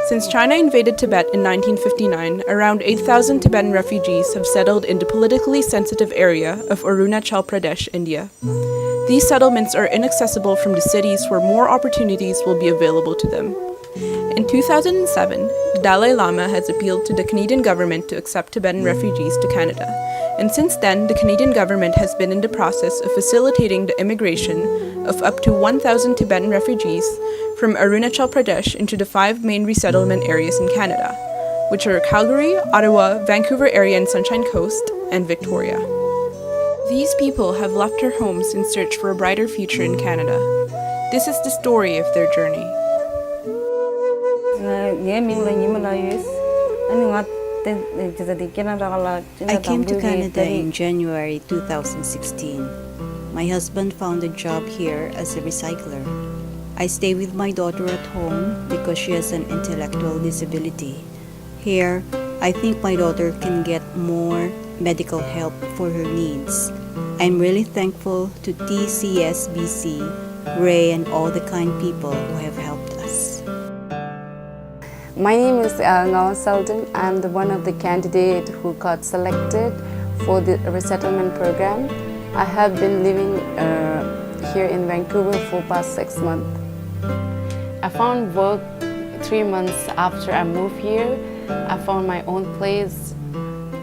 Since China invaded Tibet in 1959, around 8,000 Tibetan refugees have settled in the politically sensitive area of Arunachal Pradesh, India. These settlements are inaccessible from the cities where more opportunities will be available to them. In 2007, the Dalai Lama has appealed to the Canadian government to accept Tibetan refugees to Canada. And since then, the Canadian government has been in the process of facilitating the immigration of up to 1,000 Tibetan refugees from Arunachal Pradesh into the 5 main resettlement areas in Canada, which are Calgary, Ottawa, Vancouver Area and Sunshine Coast, and Victoria. These people have left their homes in search for a brighter future in Canada. This is the story of their journey. I came to Canada in January 2016. My husband found a job here as a recycler. I stay with my daughter at home because she has an intellectual disability. Here, I think my daughter can get more medical help for her needs. I'm really thankful to Tcsbc, Ray, and all the kind people who have helped us. My name is Ngawan Selden. I'm the one of the candidates who got selected for the resettlement program. I have been living here in Vancouver for past 6 months. I found work 3 months after I moved here. I found my own place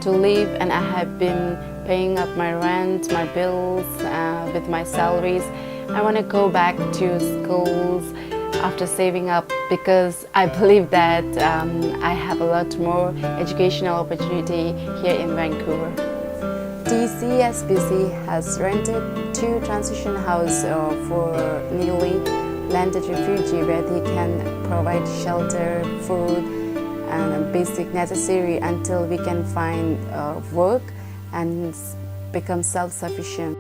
to live, and I have been paying up my rent, my bills with my salaries. I want to go back to schools after saving up because I believe that I have a lot more educational opportunity here in Vancouver. Tcsbc has rented 2 transition houses for newly landed refugees where they can provide shelter, food, and basic necessary until we can find work and become self-sufficient.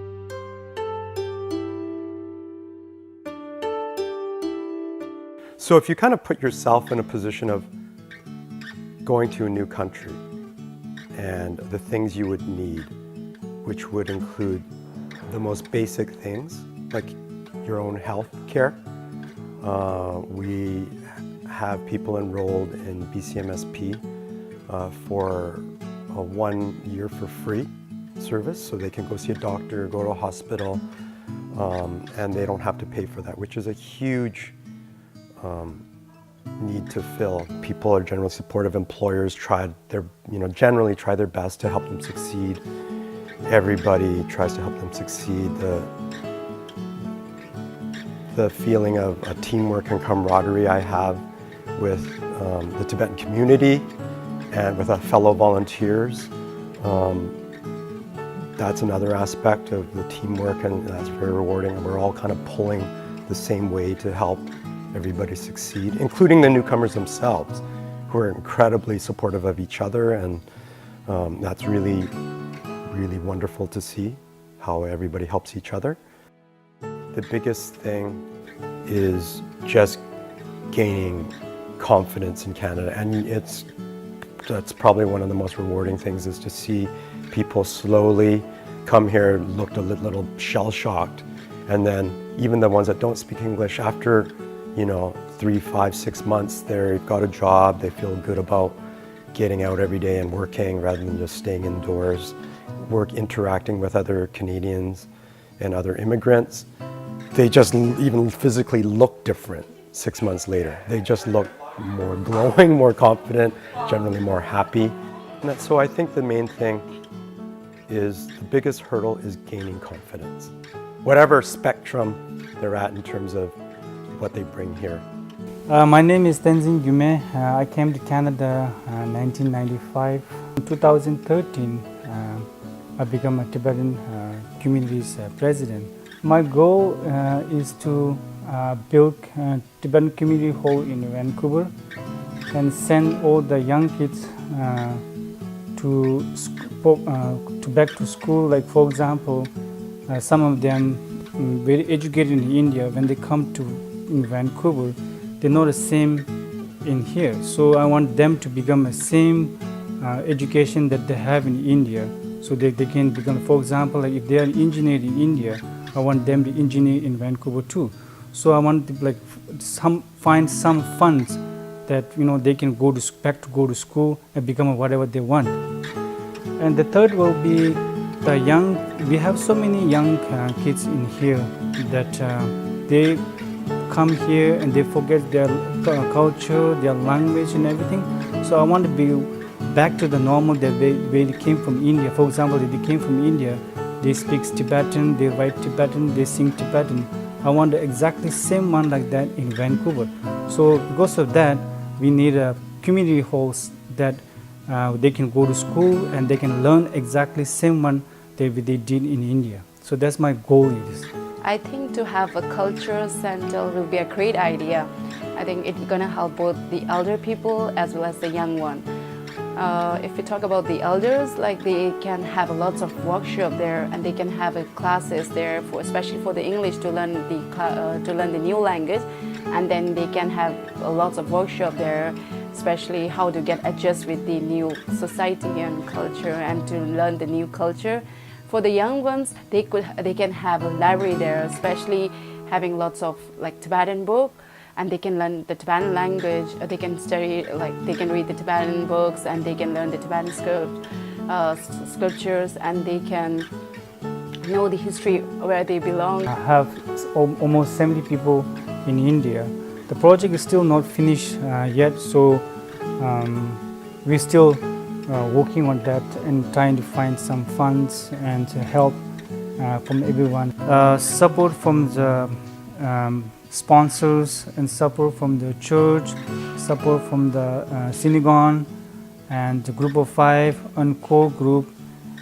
So if you kind of put yourself in a position of going to a new country and the things you would need, which would include the most basic things like your own health care. We have people enrolled in BCMSP for 1 year for free service, so they can go see a doctor, go to a hospital, and they don't have to pay for that, which is a huge need to fill. People are generally supportive. Employers generally try their best to help them succeed. Everybody tries to help them succeed. The feeling of a teamwork and camaraderie I have with the Tibetan community and with fellow volunteers, that's another aspect of the teamwork, and that's very rewarding. And we're all kind of pulling the same way to help everybody succeed, including the newcomers themselves, who are incredibly supportive of each other, and that's really wonderful to see how everybody helps each other. The biggest thing is just gaining confidence in Canada, and that's probably one of the most rewarding things, is to see people slowly come here, looked a little shell-shocked, and then even the ones that don't speak English, after 3, 5, 6 months, they've got a job, they feel good about getting out every day and working rather than just staying indoors, interacting with other Canadians and other immigrants. They just even physically look different 6 months later. They just look more glowing, more confident, generally more happy. So I think the main thing is, the biggest hurdle is gaining confidence, whatever spectrum they're at in terms of what they bring here. My name is Tenzin Gume. I came to Canada in 1995. In 2013, I became a Tibetan community's president. My goal is to build a Tibetan community hall in Vancouver and send all the young kids back to school. Like, for example, some of them very educated in India. When they come to in Vancouver, they're not the same in here. So I want them to become the same education that they have in India, so they can become, for example, like if they are an engineer in India, I want them to engineer in Vancouver too. So I want to like find some funds that they can go to school and become whatever they want. And the third will be the young. We have so many young kids in here that they come here and they forget their culture, their language and everything. So I want to be back to the normal that way they came from India. For example, if they came from India, they speak Tibetan, they write Tibetan, they sing Tibetan. I want exactly same one like that in Vancouver. So because of that, we need a community halls that they can go to school and they can learn exactly same one that they did in India. So that's my goal is. I think to have a cultural center will be a great idea. I think it's going to help both the elder people as well as the young one. If we talk about the elders, like they can have lots of workshop there, and they can have classes there, especially for the English to learn the new language, and then they can have lots of workshop there, especially how to get adjust with the new society and culture, and to learn the new culture. For the young ones, they can have a library there, especially having lots of like Tibetan book. And they can learn the Tibetan language, they can study, like they can read the Tibetan books, and they can learn the Tibetan scriptures, and they can know the history where they belong. I have almost 70 people in India. The project is still not finished yet, so we're still working on that and trying to find some funds and help from everyone. Support from the sponsors and support from the church, support from the synagogue and the group of 5 Encore group,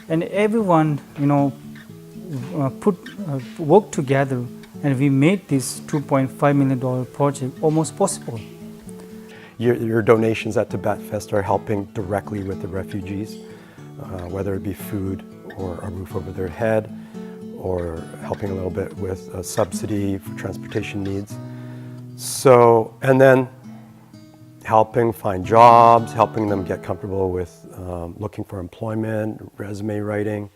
and everyone work together, and we made this $2.5 million project almost possible. Your donations at Tibet Fest are helping directly with the refugees, whether it be food or a roof over their head, or helping a little bit with a subsidy for transportation needs. So, and then helping find jobs, helping them get comfortable with looking for employment, resume writing,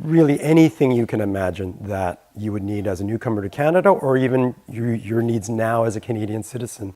really anything you can imagine that you would need as a newcomer to Canada, or even your needs now as a Canadian citizen.